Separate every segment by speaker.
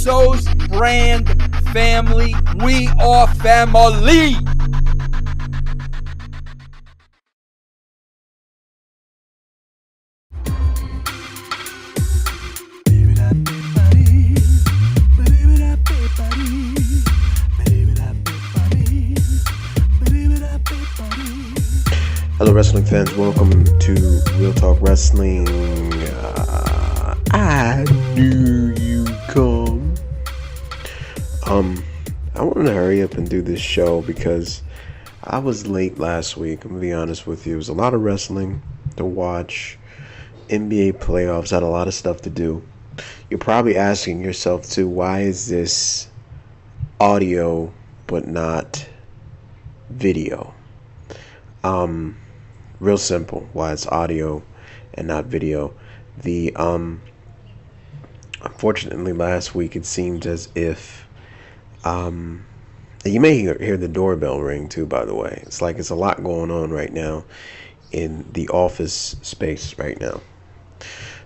Speaker 1: Russos brand family. We are family.
Speaker 2: Hello, wrestling fans. Welcome to Real Talk Wrestling. I knew you'd come. I wanted to hurry up and do this show because I was late last week. I'm gonna be honest with you. It was a lot of wrestling to watch. NBA playoffs, had a lot of stuff to do. You're probably asking yourself too, why is this audio but not video? Real simple, why it's audio and not video. The unfortunately last week it seemed as if you may hear the doorbell ring too, by the way. It's like it's a lot going on right now in the office space right now.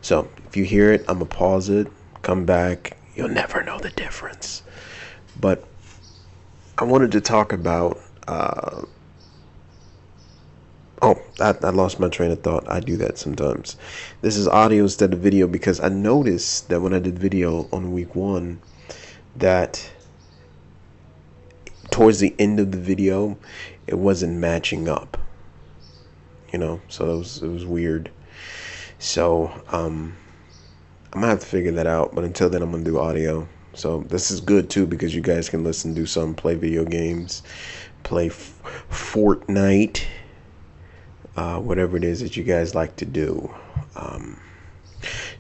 Speaker 2: So if you hear it, I'm gonna pause it, come back. You'll never know the difference. But I wanted to talk about I lost my train of thought. I do that sometimes. This is audio instead of video because I noticed that when I did video on week 1 that towards the end of the video it wasn't matching up. So it was weird. So I'm gonna have to figure that out, but until then I'm gonna do audio. So this is good too because you guys can listen, do something, play video games, play Fortnite, whatever it is that you guys like to do.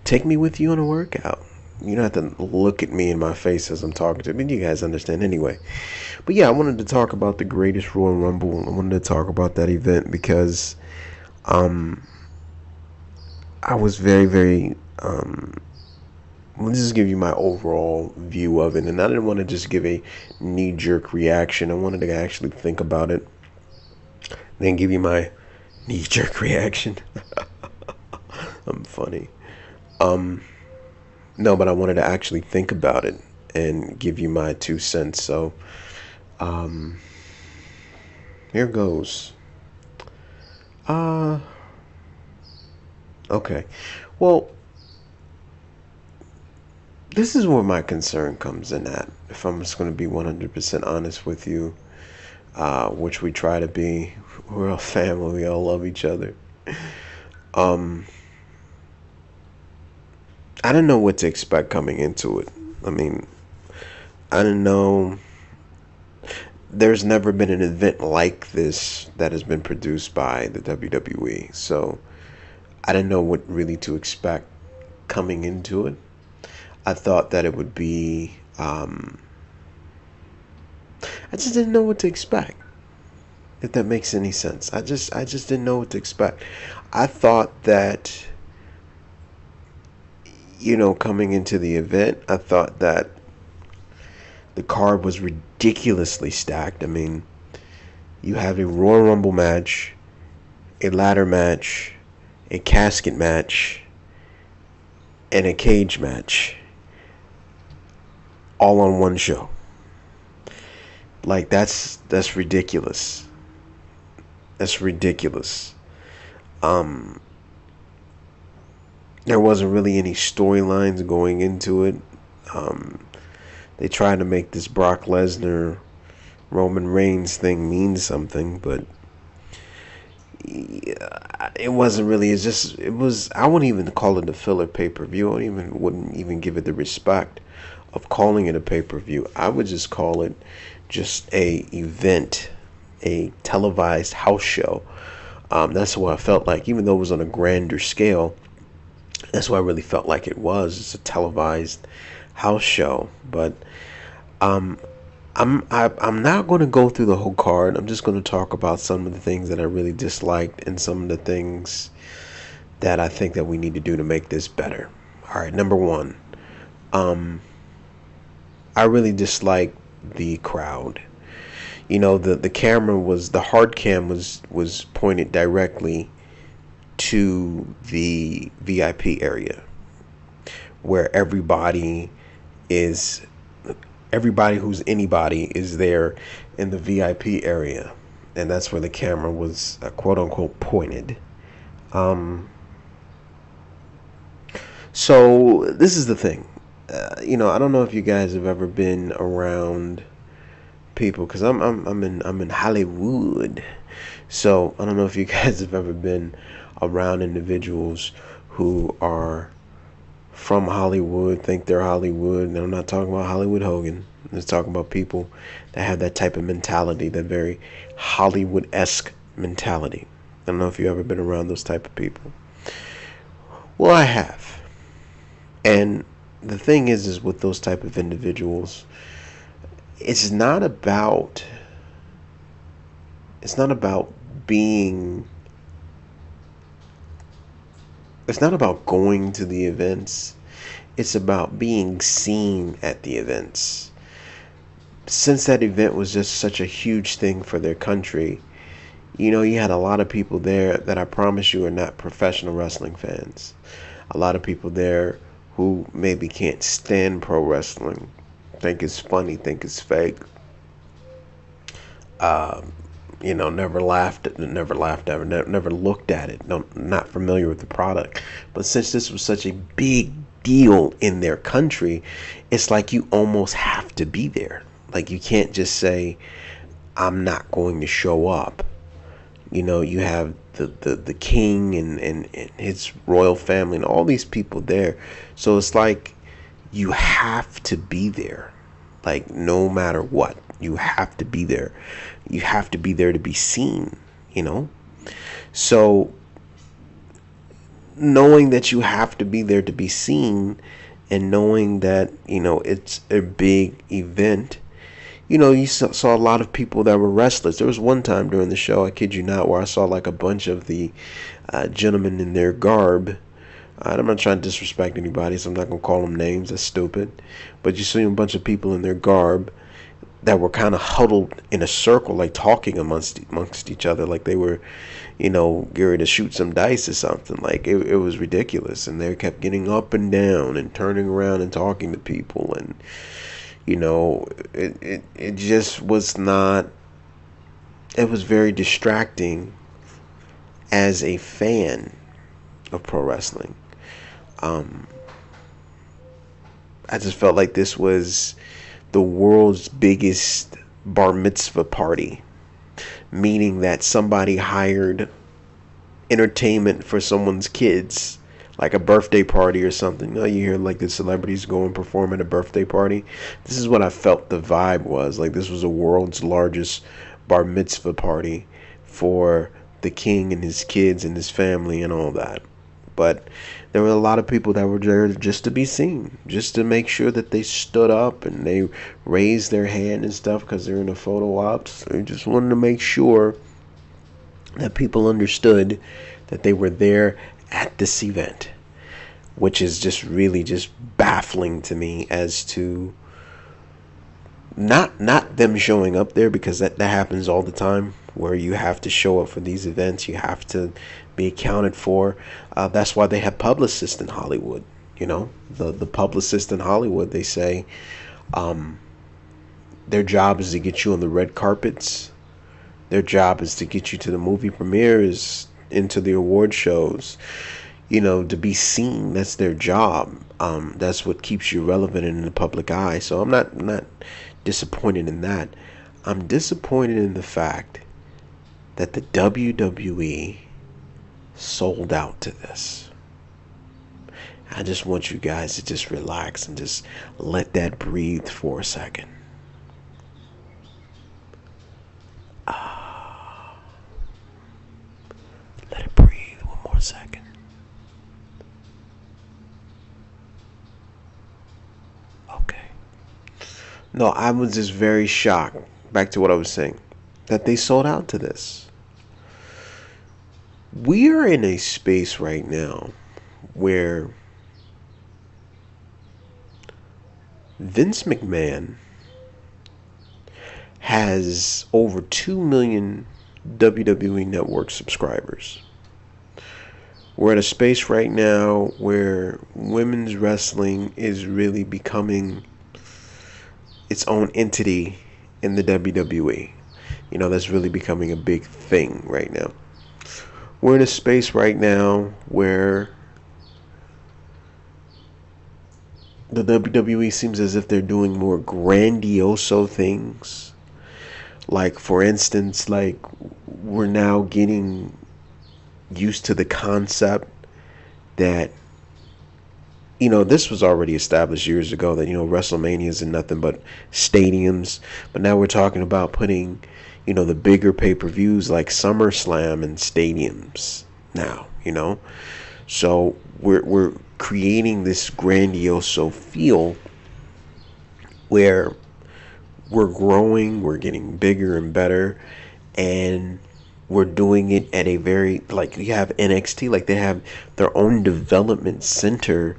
Speaker 2: Take me with you on a workout. You don't have to look at me in my face as I'm talking to you. I mean, you guys understand anyway. But yeah, I wanted to talk about the greatest Royal Rumble. I wanted to talk about that event because I was very, very let me just give you my overall view of it. And I didn't want to just give a knee-jerk reaction. I wanted to actually think about it, then give you my knee-jerk reaction. I'm funny. No, but I wanted to actually think about it and give you my 2 cents. So, here goes. Okay. Well, this is where my concern comes in at. If I'm just going to be 100% honest with you, which we try to be. We're a family. We all love each other. I didn't know what to expect coming into it. I mean, I didn't know. There's never been an event like this that has been produced by the WWE. So I didn't know what really to expect coming into it. I thought that it would be, I just didn't know what to expect. If that makes any sense. I just didn't know what to expect. I thought that, coming into the event, I thought that the card was ridiculously stacked. I mean, you have a Royal Rumble match, a ladder match, a casket match, and a cage match, all on one show. Like, that's ridiculous. That's ridiculous. There wasn't really any storylines going into it. They tried to make this Brock Lesnar Roman Reigns thing mean something, but it wasn't really. It was. I wouldn't even call it a filler pay-per-view. Wouldn't even give it the respect of calling it a pay-per-view. I would just call it just a event, a televised house show. That's what I felt like, even though it was on a grander scale. That's what I really felt like it was. It's a televised house show. But I'm not going to go through the whole card. I'm just going to talk about some of the things that I really disliked and some of the things that I think that we need to do to make this better. All right, number 1, I really dislike the crowd. The camera was, the hard cam was pointed directly to the VIP area where everybody is everybody who's anybody is there in the VIP area, and that's where the camera was quote unquote pointed. Um, so this is the thing. I don't know if you guys have ever been around people, because I'm in Hollywood. So I don't know if you guys have ever been around individuals who are from Hollywood, think they're Hollywood. And I'm not talking about Hollywood Hogan. I'm just talking about people that have that type of mentality, that very Hollywood-esque mentality. I don't know if you've ever been around those type of people. Well, I have. And the thing is with those type of individuals, it's not about being it's not about going to the events. It's about being seen at the events. Since that event was just such a huge thing for their country, you had a lot of people there that I promise you are not professional wrestling fans. A lot of people there who maybe can't stand pro wrestling, think it's funny, think it's fake. Never laughed ever, never looked at it, not familiar with the product. But since this was such a big deal in their country, it's like you almost have to be there. Like, you can't just say, I'm not going to show up. You have the king and his royal family and all these people there. So it's like you have to be there. Like, no matter what, you have to be there. You have to be there to be seen, So knowing that you have to be there to be seen, and knowing that, it's a big event, you saw a lot of people that were restless. There was one time during the show, I kid you not, where I saw like a bunch of the gentlemen in their garb. I'm not trying to disrespect anybody, so I'm not going to call them names. That's stupid. But you see a bunch of people in their garb that were kind of huddled in a circle, like talking amongst each other, like they were, getting ready to shoot some dice or something. Like, it was ridiculous. And they kept getting up and down and turning around and talking to people. And, it just was not, it was very distracting as a fan of pro wrestling. I just felt like this was the world's biggest bar mitzvah party, meaning that somebody hired entertainment for someone's kids, like a birthday party or something. You hear like the celebrities go and perform at a birthday party. This is what I felt the vibe was. Like, this was the world's largest bar mitzvah party for the king and his kids and his family and all that. But there were a lot of people that were there just to be seen, just to make sure that they stood up and they raised their hand and stuff, because they're in a photo ops. They just wanted to make sure that people understood that they were there at this event, which is just really just baffling to me as to not them showing up there, because that happens all the time, where you have to show up for these events. You have to be accounted for. That's why they have publicists in Hollywood. The publicists in Hollywood, they say their job is to get you on the red carpets. Their job is to get you to the movie premieres, into the award shows, to be seen. That's their job. That's what keeps you relevant in the public eye. So I'm not disappointed in that. I'm disappointed in the fact that the WWE sold out to this. I just want you guys to just relax and just let that breathe for a second. Let it breathe one more second. Okay. No, I was just very shocked, back to what I was saying, that they sold out to this. We are in a space right now where Vince McMahon has over 2 million WWE Network subscribers. We're at a space right now where women's wrestling is really becoming its own entity in the WWE. You know, that's really becoming a big thing right now. We're in a space right now where the WWE seems as if they're doing more grandioso things. Like, for instance, like, we're now getting used to the concept that, you know, this was already established years ago that, you know, WrestleMania isn't nothing but stadiums. But now we're talking about putting, you know, the bigger pay-per-views like SummerSlam in stadiums now, you know. So we're creating this grandioso feel where we're growing, we're getting bigger and better, and we're doing it at a very, like, you have NXT, like they have their own development center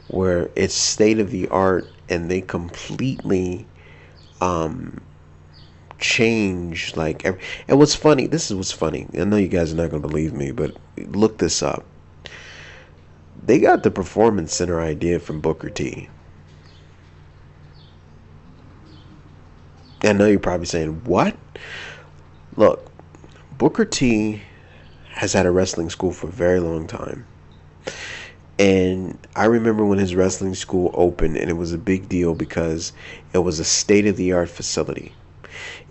Speaker 2: where it's state of the art, and they completely change, like, and what's funny, this is what's funny, I know you guys are not going to believe me, but look this up. They got the performance center idea from Booker T. I know you're probably saying, what? Look, Booker T has had a wrestling school for a very long time. And I remember when his wrestling school opened, and it was a big deal because it was a state-of-the-art facility.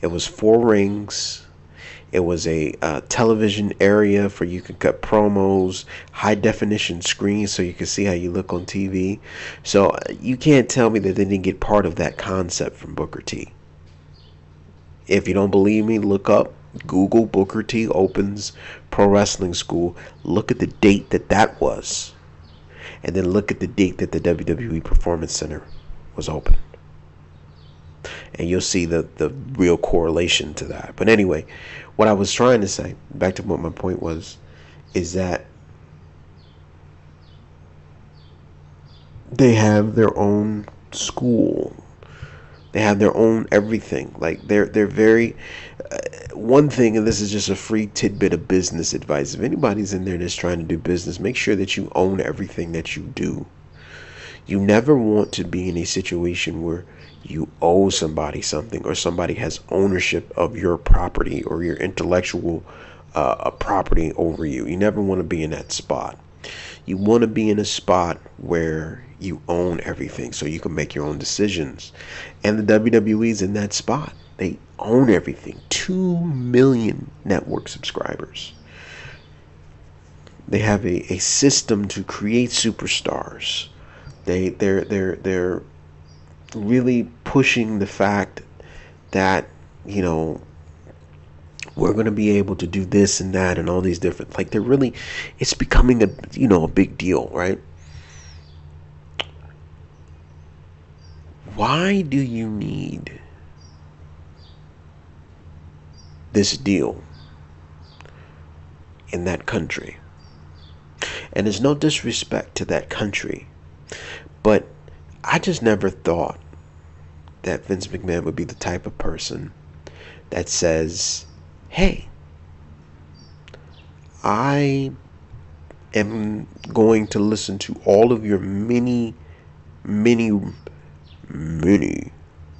Speaker 2: It was 4 rings. It was a television area for you could cut promos, high definition screens so you could see how you look on TV. So you can't tell me that they didn't get part of that concept from Booker T. If you don't believe me, look up, Google Booker T opens pro wrestling school. Look at the date that was. And then look at the date that the WWE Performance Center was open. And you'll see the real correlation to that. But anyway, what I was trying to say, back to what my point was, is that they have their own school. They have their own everything. Like, they're very one thing, and this is just a free tidbit of business advice. If anybody's in there that's trying to do business, make sure that you own everything that you do. You never want to be in a situation where you owe somebody something, or somebody has ownership of your property or your intellectual property over you. You never want to be in that spot. You want to be in a spot where you own everything so you can make your own decisions. And the WWE's in that spot. They own everything. 2 million network subscribers. They have a system to create superstars. They're really pushing the fact that, you know, we're going to be able to do this and that and all these different, like, they're really, it's becoming a, you know, a big deal, right? Why do you need this deal in that country? And there's no disrespect to that country, but I just never thought that Vince McMahon would be the type of person that says, hey, I am going to listen to all of your many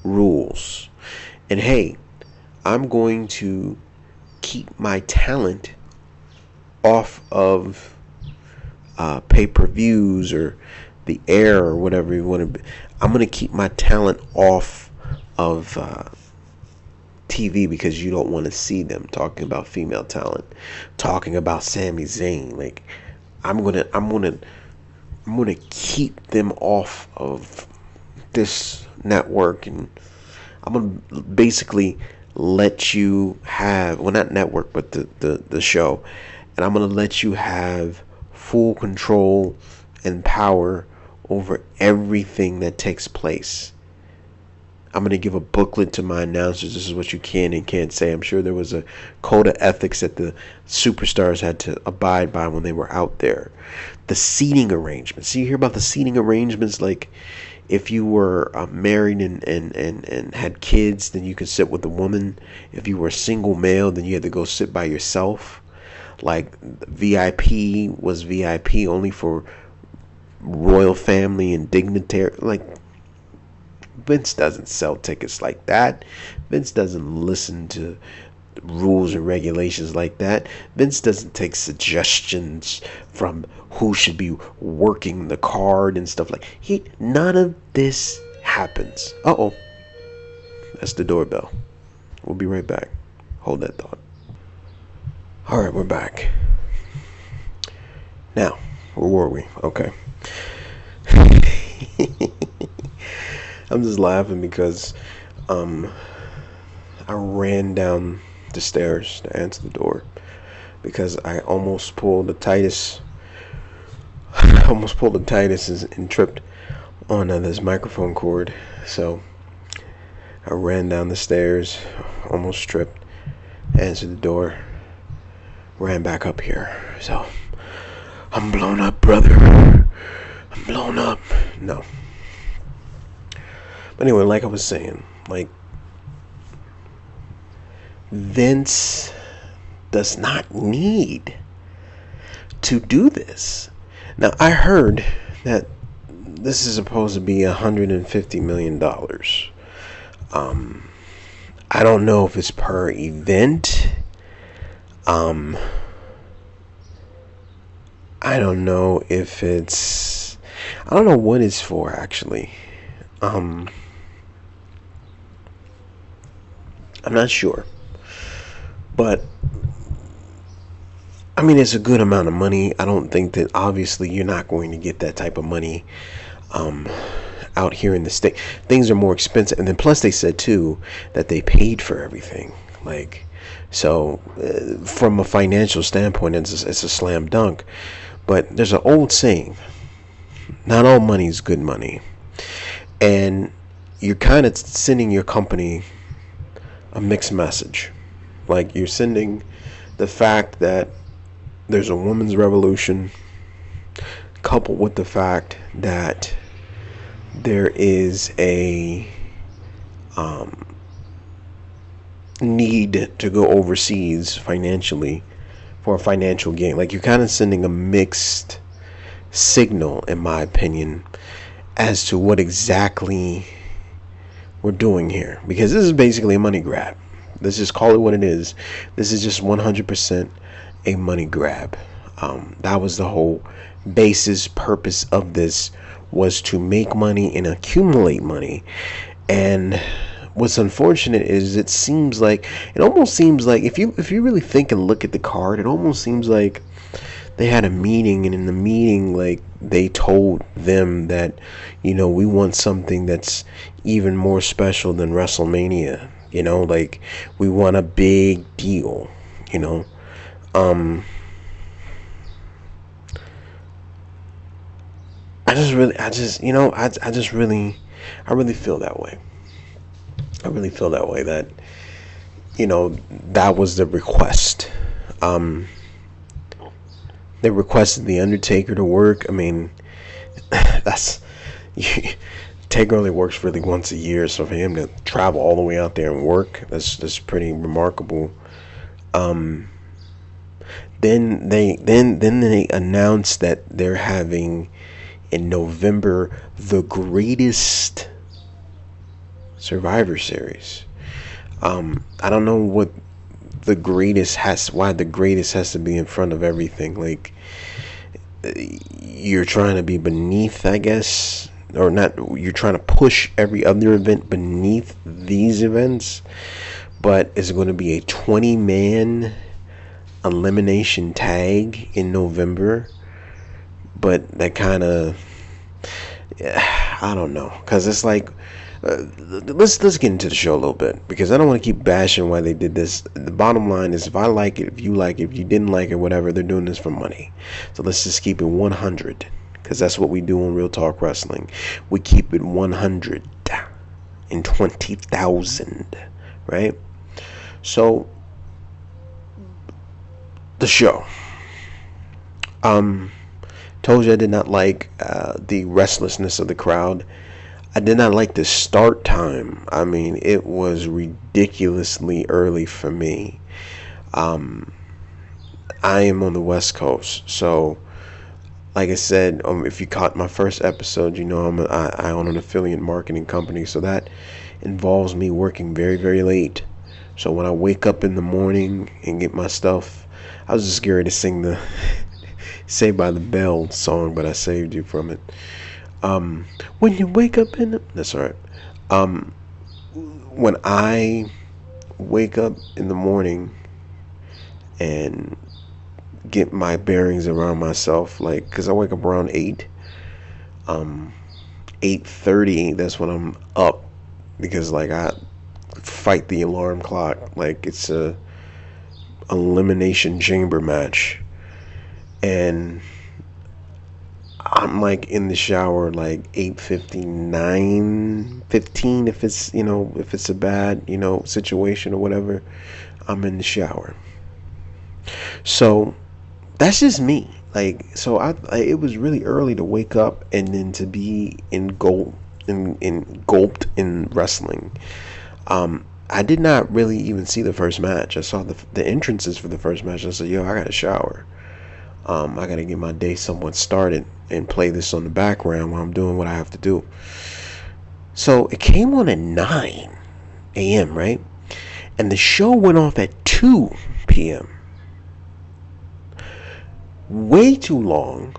Speaker 2: rules. And hey, I'm going to keep my talent off of pay-per-views or the air or whatever you want to be. I'm going to keep my talent off of TV because you don't want to see them talking about female talent, talking about Sami Zayn. Like, I'm gonna keep them off of this network, and I'm gonna basically let you have, well, not network, but the show, and I'm gonna let you have full control and power over everything that takes place. I'm going to give a booklet to my announcers. This is what you can and can't say. I'm sure there was a code of ethics that the superstars had to abide by when they were out there. The seating arrangements. So you hear about the seating arrangements, like if you were married and had kids, then you could sit with a woman. If you were a single male, then you had to go sit by yourself. Like, VIP was VIP only for royal family and dignitary. Like, Vince doesn't sell tickets like that. Vince doesn't listen to rules and regulations like that. Vince doesn't take suggestions from who should be working the card and stuff like none of this happens. Uh-oh. That's the doorbell. We'll be right back. Hold that thought. All right, we're back. Now, where were we? Okay. I'm just laughing because I ran down the stairs to answer the door because I almost pulled the Titus. And tripped on this microphone cord. So I ran down the stairs, almost tripped, answered the door, ran back up here. So I'm blown up, brother. I'm blown up. No. But anyway, like I was saying, like, Vince does not need to do this. Now, I heard that this is supposed to be $150 million. I don't know if it's per event. I don't know if it's... I don't know what it's for, actually. I'm not sure. But I mean, it's a good amount of money. I don't think that, obviously, you're not going to get that type of money out here in the state. Things are more expensive. And then plus they said, too, that they paid for everything. Like, so from a financial standpoint, it's a slam dunk. But there's an old saying, not all money is good money. And you're kind of sending your company a mixed message. Like, you're sending the fact that there's a women's revolution, coupled with the fact that there is a need to go overseas financially for a financial gain. Like, you're kind of sending a mixed signal, in my opinion, as to what exactly we're doing here. Because this is basically a money grab. Let's just call it what it is. This is just 100% a money grab. That was the whole basis, purpose of this, was to make money and accumulate money. And what's unfortunate is it almost seems like if you really think and look at the card, it almost seems like they had a meeting, and in the meeting, like, they told them that, we want something that's even more special than WrestleMania. Like, we want a big deal. I really feel that way. I really feel that way, that, that was the request. They requested the Undertaker to work. I mean, Taker only works really once a year, so for him to travel all the way out there and work, that's pretty remarkable. Then they announced that they're having in November the greatest Survivor Series. I don't know why the greatest has to be in front of everything. Like, you're trying to be beneath, I guess, or not. You're trying to push every other event beneath these events, but it's going to be a 20-man elimination tag in November. But that kind of, I don't know, because it's like, let's get into the show a little bit, because I don't want to keep bashing why they did this. The bottom line is, if I like it, if you like it, if you didn't like it, whatever, they're doing this for money. So let's just keep it 100, because that's what we do on Real Talk Wrestling. We keep it 120,000, right? So the show, told you I did not like the restlessness of the crowd. I did not like the start time. I mean, it was ridiculously early for me. I am on the West Coast, so like I said, if you caught my first episode, you know I own an affiliate marketing company, so that involves me working very, very late. So when I wake up in the morning and get my stuff, I was just scared to sing the Saved by the Bell song, but I saved you from it. When you wake up in the, that's all right. When I wake up in the morning and get my bearings around myself, like, cause I wake up around 8:30. That's when I'm up, because like I fight the alarm clock like it's a elimination chamber match, and I'm like in the shower like 8:59, 15 if it's, if it's a bad, situation or whatever. I'm in the shower. So that's just me. Like, so it was really early to wake up and then to be engulfed in wrestling. I did not really even see the first match. I saw the entrances for the first match. I said, yo, I gotta shower. I gotta get my day somewhat started and play this on the background while I'm doing what I have to do. So it came on at 9 a.m., right? And the show went off at 2 p.m. Way too long.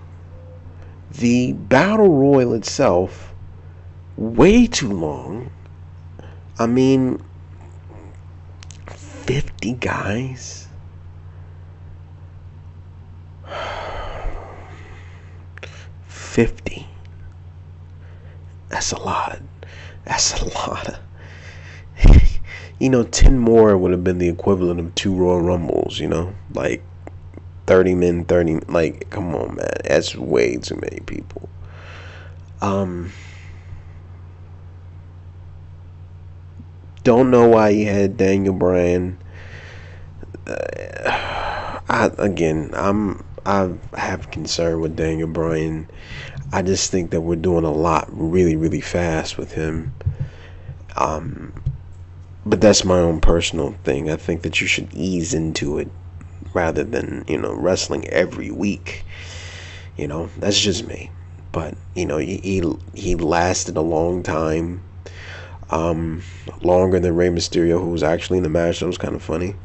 Speaker 2: The battle royal itself, way too long. I mean, 50 guys. 50. That's a lot. That's a lot. 10 more would have been the equivalent of 2 Royal Rumbles, like 30 men, 30, like, come on, man. That's way too many people. Don't know why you had Daniel Bryan. I have concern with Daniel Bryan. I just think that we're doing a lot really, really fast with him. But that's my own personal thing. I think that you should ease into it rather than, wrestling every week. That's just me. But, he lasted a long time. Longer than Rey Mysterio, who was actually in the match. That was kind of funny.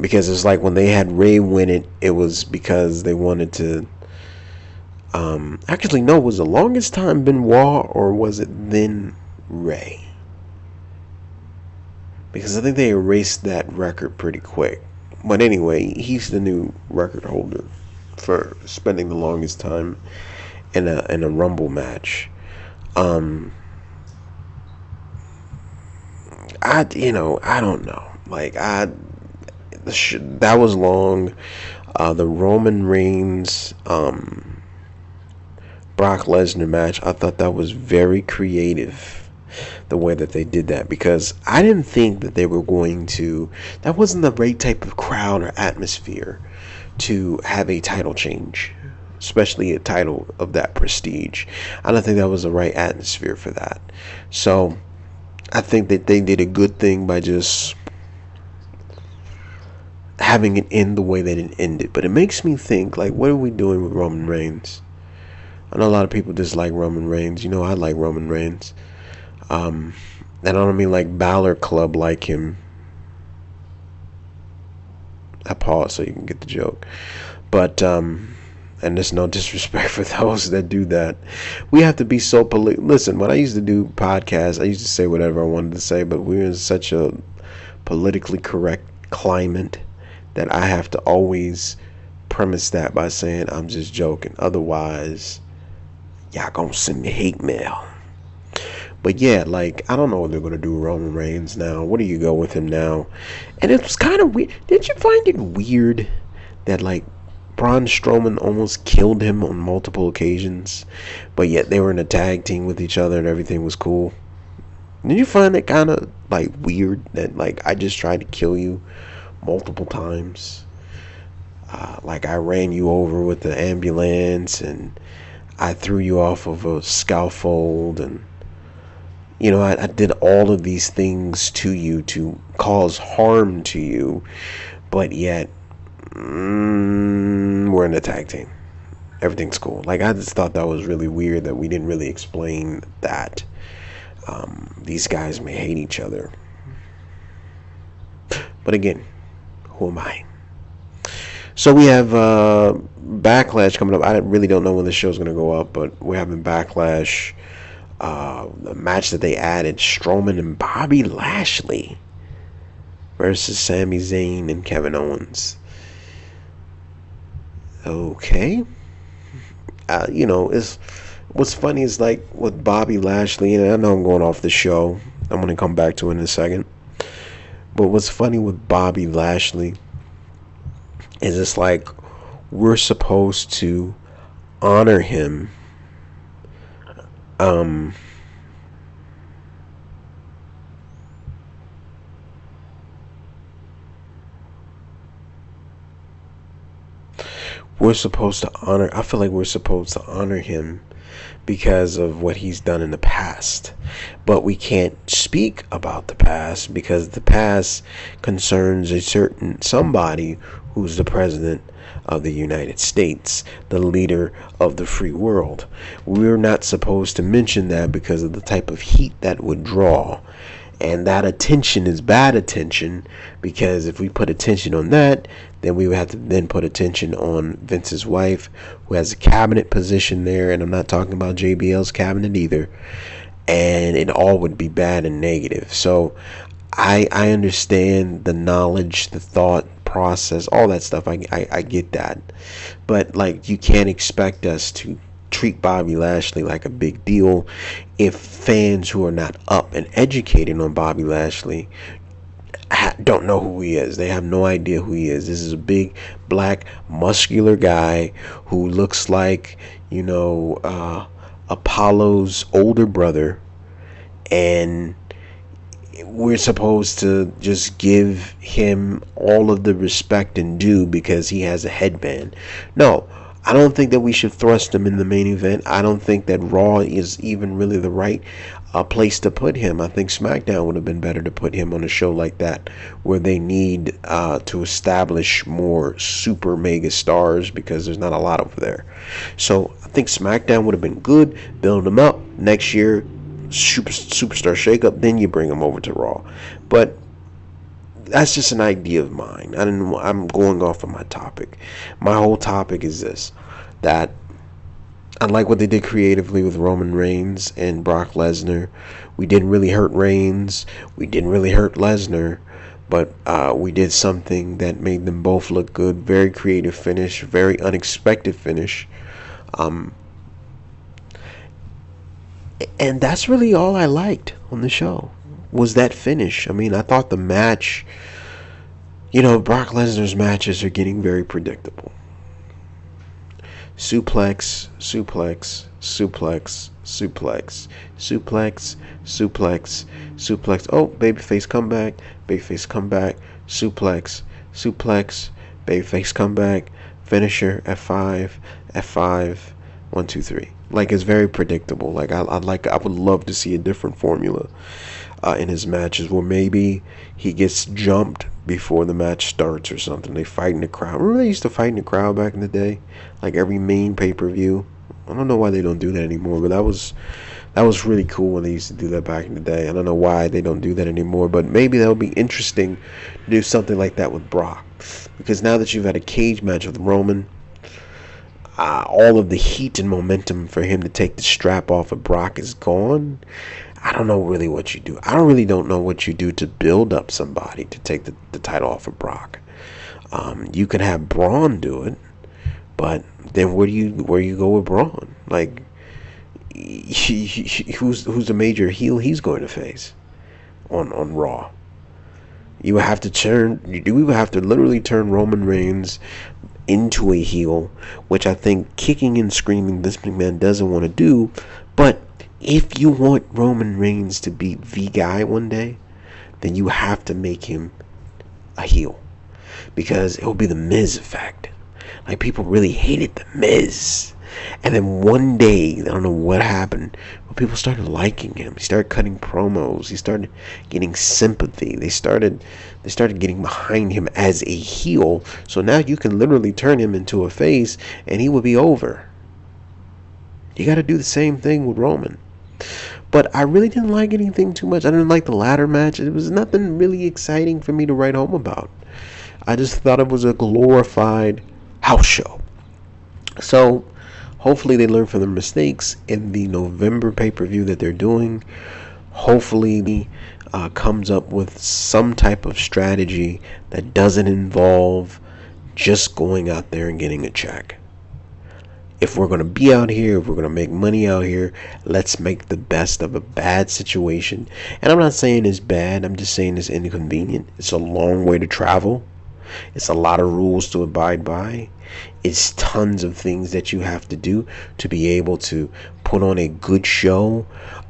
Speaker 2: Because it's like when they had Rey win it, it was because they wanted to. Actually, no, was the longest time Benoit, or was it then Rey? Because I think they erased that record pretty quick. But anyway, he's the new record holder for spending the longest time in a Rumble match. I don't know. Like, that was long. The Roman Reigns, Brock Lesnar match, I thought that was very creative, the way that they did that, because I didn't think that they were going to, that wasn't the right type of crowd or atmosphere to have a title change, especially a title of that prestige. I don't think that was the right atmosphere for that. So I think that they did a good thing by just having it end the way that it ended. But it makes me think, like, what are we doing with Roman Reigns? I know a lot of people dislike Roman Reigns. I like Roman Reigns. And I don't mean like Balor Club like him. I pause so you can get the joke. But, and there's no disrespect for those that do that. We have to be so Listen, when I used to do podcasts, I used to say whatever I wanted to say, but we're in such a politically correct climate that I have to always premise that by saying I'm just joking. Otherwise, y'all gonna send me hate mail. But yeah, like, I don't know what they're gonna do with Roman Reigns now. Where do you go with him now? And it was kind of weird. Did you find it weird that, like, Braun Strowman almost killed him on multiple occasions, but yet they were in a tag team with each other and everything was cool? Did you find it kind of, like, weird that, like, I just tried to kill you multiple times? Like, I ran you over with the ambulance, and I threw you off of a scaffold, and I did all of these things to you to cause harm to you, but yet we're in a tag team. Everything's cool. Like, I just thought that was really weird that we didn't really explain that these guys may hate each other. But again, who am I? So we have Backlash coming up. I really don't know when the show's going to go up, but we're having Backlash. The match that they added, Strowman and Bobby Lashley versus Sami Zayn and Kevin Owens. Okay. What's funny is, like, with Bobby Lashley, and I know I'm going off the show. I'm going to come back to it in a second. But what's funny with Bobby Lashley is it's like we're supposed to honor him. We're supposed to honor, I feel like we're supposed to honor him because of what he's done in the past. But we can't speak about the past because the past concerns a certain somebody who's the president of the United States, the leader of the free world. We're not supposed to mention that because of the type of heat that would draw. And that attention is bad attention, because if we put attention on that, then we would have to then put attention on Vince's wife, who has a cabinet position there, and I'm not talking about JBL's cabinet either, and it all would be bad and negative. So I understand the knowledge, the thought process, all that stuff. I get that, but like, you can't expect us to treat Bobby Lashley like a big deal if fans who are not up and educated on Bobby Lashley don't know who he is. They have no idea who he is. This is a big, black, muscular guy who looks like, Apollo's older brother, and we're supposed to just give him all of the respect and due because he has a headband. No, I don't think that we should thrust him in the main event. I don't think that Raw is even really the right place to put him. I think SmackDown would have been better to put him on a show like that, where they need to establish more super mega stars, because there's not a lot over there. So I think SmackDown would have been good. Build him up. Next year, superstar shakeup, then you bring him over to Raw. But that's just an idea of mine. I'm going off of my topic. My whole topic is this: that I like what they did creatively with Roman Reigns and Brock Lesnar. We didn't really hurt Reigns. We didn't really hurt Lesnar. But we did something that made them both look good. Very creative finish. Very unexpected finish. And that's really all I liked on the show, was that finish. I mean, I thought the match, Brock Lesnar's matches are getting very predictable. Suplex, suplex, suplex, suplex, suplex, suplex, suplex. Oh, babyface comeback, babyface comeback, suplex, suplex, babyface comeback, finisher, F5, F5, 1, 2, 3. Like, it's very predictable. Like, I would love to see a different formula in his matches, where maybe he gets jumped before the match starts or something. They fight in the crowd. Remember they used to fight in the crowd back in the day, like every main pay-per-view? I don't know why they don't do that anymore, but that was really cool when they used to do that back in the day. I don't know why they don't do that anymore, but maybe that would be interesting to do something like that with Brock, because now that you've had a cage match with Roman, all of the heat and momentum for him to take the strap off of Brock is gone. I don't know really what you do. I don't know what you do to build up somebody to take the title off of Brock. You could have Braun do it, but then where do you go with Braun? Like, who's the major heel he's going to face on Raw? You would have to literally turn Roman Reigns into a heel, which I think kicking and screaming this McMahon doesn't want to do. But if you want Roman Reigns to be the guy one day, then you have to make him a heel, because it will be the Miz effect. Like, people really hated the Miz, and then one day, I don't know what happened, but people started liking him. He started cutting promos. He started getting sympathy. They started getting behind him as a heel. So now you can literally turn him into a face, and he will be over. You got to do the same thing with Roman. But I really didn't like anything too much. I didn't like the ladder match. It was nothing really exciting for me to write home about. I just thought it was a glorified house show. So hopefully they learn from their mistakes in the November pay-per-view that they're doing. Hopefully comes up with some type of strategy that doesn't involve just going out there and getting a check. If we're going to be out here, if we're going to make money out here, let's make the best of a bad situation. And I'm not saying it's bad, I'm just saying it's inconvenient. It's a long way to travel. It's a lot of rules to abide by. It's tons of things that you have to do to be able to put on a good show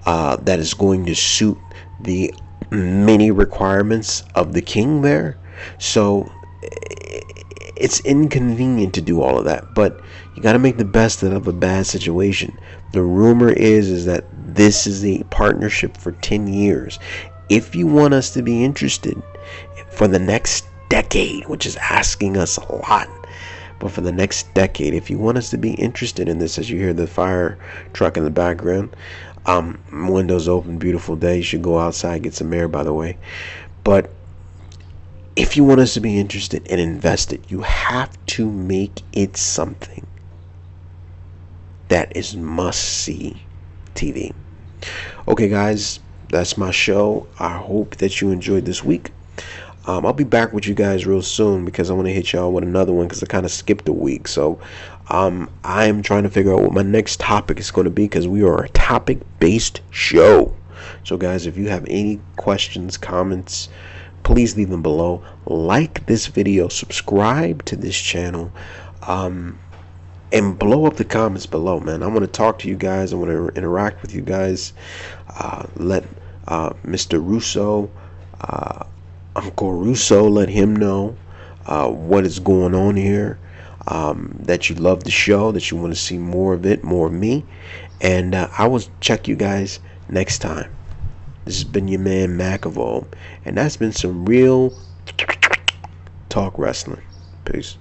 Speaker 2: that is going to suit the many requirements of the king there. So it's inconvenient to do all of that, but you got to make the best of a bad situation. The rumor is that this is a partnership for 10 years. If you want us to be interested for the next decade, which is asking us a lot, but for the next decade, if you want us to be interested in this, as you hear the fire truck in the background, windows open, beautiful day. You should go outside, get some air, by the way. But if you want us to be interested and invested, you have to make it something that is must-see TV. Okay, guys, that's my show. I hope that you enjoyed this week. I'll be back with you guys real soon because I want to hit y'all with another one because I kind of skipped a week. So I'm trying to figure out what my next topic is going to be because we are a topic-based show. So, guys, if you have any questions, comments, please leave them below. Like this video, subscribe to this channel, and blow up the comments below, man. I want to talk to you guys. I want to interact with you guys. Let Mr. Russo, Uncle Russo, let him know what is going on here, that you love the show, that you want to see more of it, more of me, and I will check you guys next time. This has been your man McAvoy, and that's been some real talk wrestling. Peace.